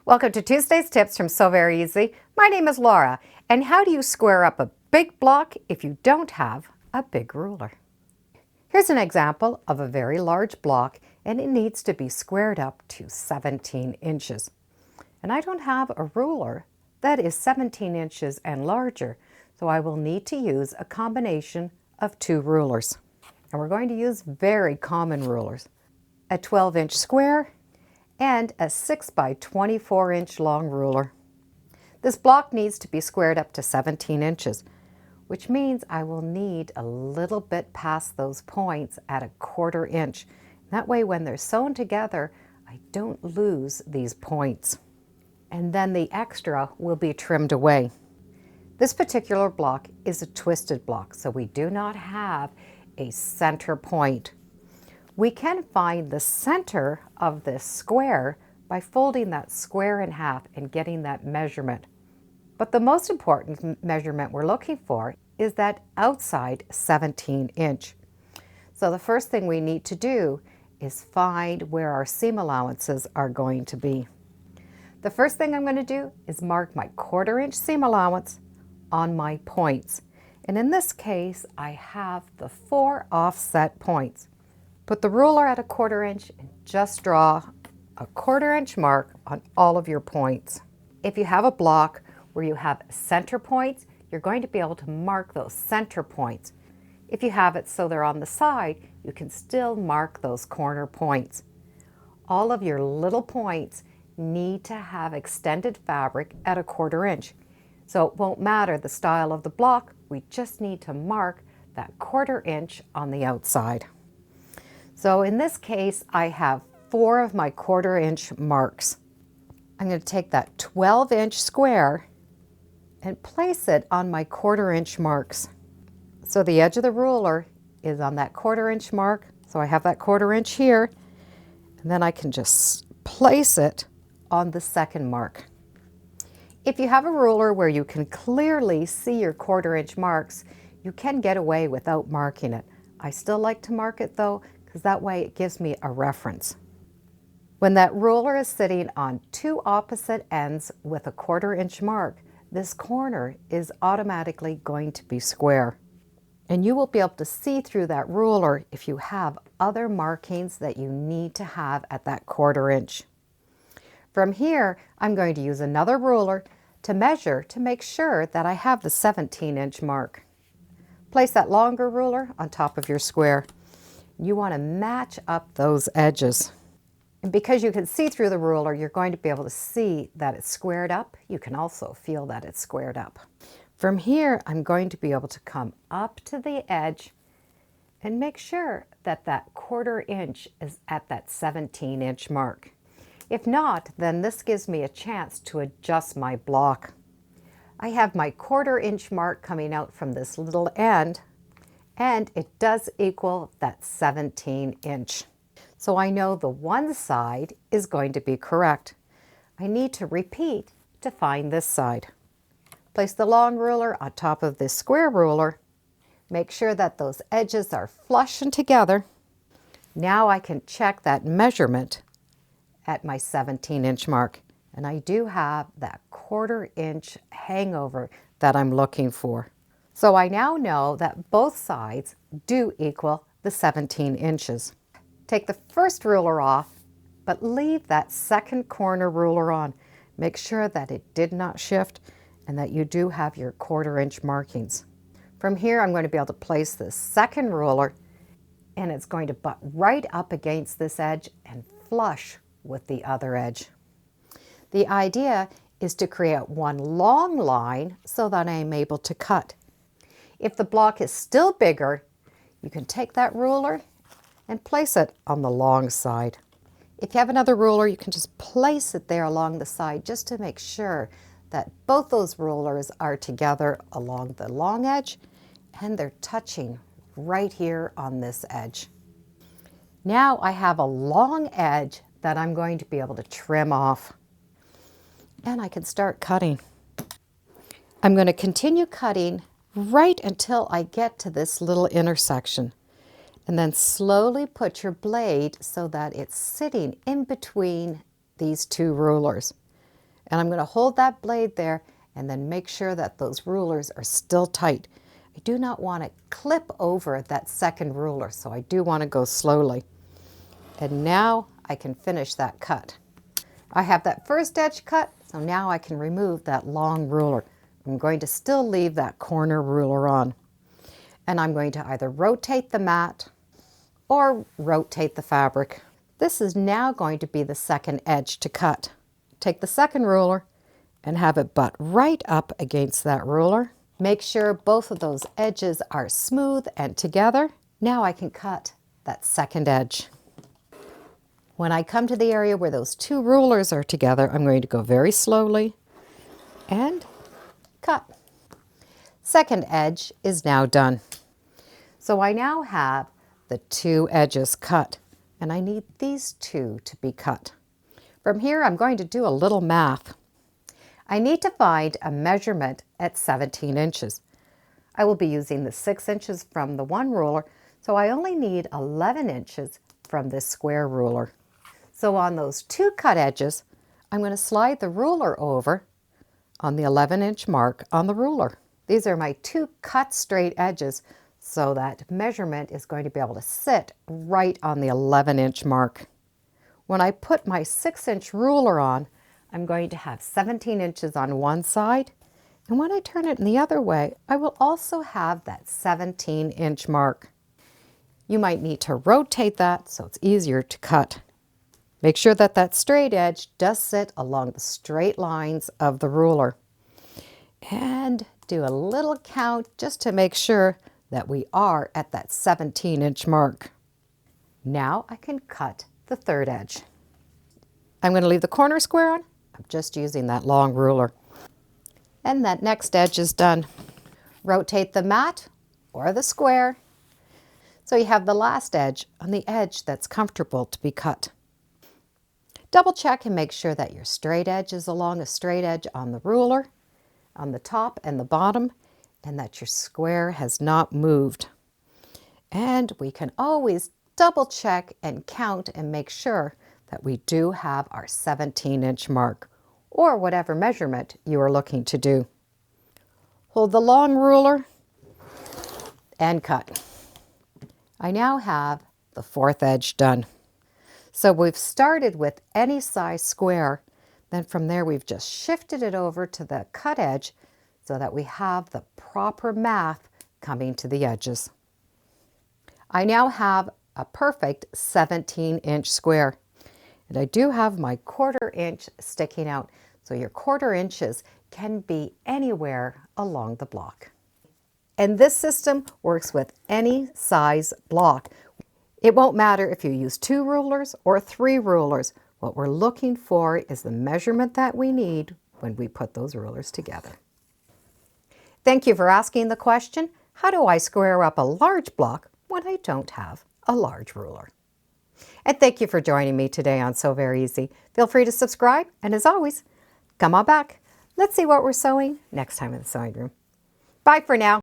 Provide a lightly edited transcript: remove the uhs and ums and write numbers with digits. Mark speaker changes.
Speaker 1: Welcome to Tuesday's Tips from So Very Easy. My name is Laura, and how do you square up a big block if you don't have a big ruler? Here's an example of a very large block, and it needs to be squared up to 17 inches. And I don't have a ruler that is 17 inches and larger, so I will need to use a combination of two rulers. And we're going to use very common rulers, a 12-inch square and a 6 by 24 inch long ruler. This block needs to be squared up to 17 inches, which means I will need a little bit past those points at a 1/4 inch. That way when they're sewn together, I don't lose these points. And then the extra will be trimmed away. This particular block is a twisted block, so we do not have a center point. We can find the center of this square by folding that square in half and getting that measurement. But the most important measurement we're looking for is that outside 17 inch. So the first thing we need to do is find where our seam allowances are going to be. The first thing I'm going to do is mark my 1/4 inch seam allowance on my points. And in this case, I have the 4 offset points. Put the ruler at a 1/4 inch and just draw a 1/4 inch mark on all of your points. If you have a block where you have center points, you're going to be able to mark those center points. If you have it so they're on the side, you can still mark those corner points. All of your little points need to have extended fabric at a 1/4 inch. So it won't matter the style of the block, we just need to mark that 1/4 inch on the outside. So in this case, I have 4 of my 1/4 inch marks. I'm going to take that 12-inch square and place it on my 1/4 inch marks. So the edge of the ruler is on that 1/4 inch mark. So I have that 1/4 inch here, and then I can just place it on the second mark. If you have a ruler where you can clearly see your 1/4 inch marks, you can get away without marking it. I still like to mark it though, because that way it gives me a reference. When that ruler is sitting on two opposite ends with a 1/4 inch mark, this corner is automatically going to be square. And you will be able to see through that ruler if you have other markings that you need to have at that 1/4 inch. From here, I'm going to use another ruler to measure to make sure that I have the 17-inch mark. Place that longer ruler on top of your square. You want to match up those edges. And because you can see through the ruler, you're going to be able to see that it's squared up. You can also feel that it's squared up. From here, I'm going to be able to come up to the edge and make sure that that 1/4 inch is at that 17-inch mark. If not, then this gives me a chance to adjust my block. I have my 1/4 inch mark coming out from this little end, and it does equal that 17 inch. So I know the one side is going to be correct. I need to repeat to find this side. Place the long ruler on top of this square ruler. Make sure that those edges are flush and together. Now I can check that measurement at my 17-inch mark. And I do have that 1/4 inch hangover that I'm looking for. So I now know that both sides do equal the 17 inches. Take the first ruler off, but leave that second corner ruler on. Make sure that it did not shift and that you do have your 1/4 inch markings. From here, I'm going to be able to place the second ruler, and it's going to butt right up against this edge and flush with the other edge. The idea is to create one long line so that I'm able to cut. If the block is still bigger, you can take that ruler and place it on the long side. If you have another ruler, you can just place it there along the side just to make sure that both those rulers are together along the long edge and they're touching right here on this edge. Now I have a long edge that I'm going to be able to trim off. And I can start cutting. I'm going to continue cutting right until I get to this little intersection. And then slowly put your blade so that it's sitting in between these two rulers. And I'm going to hold that blade there and then make sure that those rulers are still tight. I do not want to clip over that second ruler, so I do want to go slowly. And now I can finish that cut. I have that first edge cut, so now I can remove that long ruler. I'm going to still leave that corner ruler on. And I'm going to either rotate the mat or rotate the fabric. This is now going to be the second edge to cut. Take the second ruler and have it butt right up against that ruler. Make sure both of those edges are smooth and together. Now I can cut that second edge. When I come to the area where those two rulers are together, I'm going to go very slowly and cut. Second edge is now done. So I now have the two edges cut, and I need these two to be cut. From here, I'm going to do a little math. I need to find a measurement at 17 inches. I will be using the 6 inches from the one ruler, so I only need 11 inches from this square ruler. So on those two cut edges, I'm going to slide the ruler over on the 11-inch mark on the ruler. These are my two cut straight edges, so that measurement is going to be able to sit right on the 11-inch mark. When I put my 6-inch ruler on, I'm going to have 17 inches on one side, and when I turn it in the other way, I will also have that 17-inch mark. You might need to rotate that so it's easier to cut. Make sure that that straight edge does sit along the straight lines of the ruler. And do a little count just to make sure that we are at that 17-inch mark. Now I can cut the third edge. I'm going to leave the corner square on. I'm just using that long ruler. And that next edge is done. Rotate the mat or the square so you have the last edge on the edge that's comfortable to be cut. Double check and make sure that your straight edge is along a straight edge on the ruler, on the top and the bottom, and that your square has not moved. And we can always double check and count and make sure that we do have our 17-inch mark, or whatever measurement you are looking to do. Hold the long ruler and cut. I now have the fourth edge done. So we've started with any size square, then from there we've just shifted it over to the cut edge so that we have the proper math coming to the edges. I now have a perfect 17-inch square, and I do have my 1/4 inch sticking out, so your 1/4 inches can be anywhere along the block. And this system works with any size block. It won't matter if you use 2 rulers or 3 rulers. What we're looking for is the measurement that we need when we put those rulers together. Thank you for asking the question, how do I square up a large block when I don't have a large ruler? And thank you for joining me today on Sew Very Easy. Feel free to subscribe, and as always, come on back. Let's see what we're sewing next time in the sewing room. Bye for now.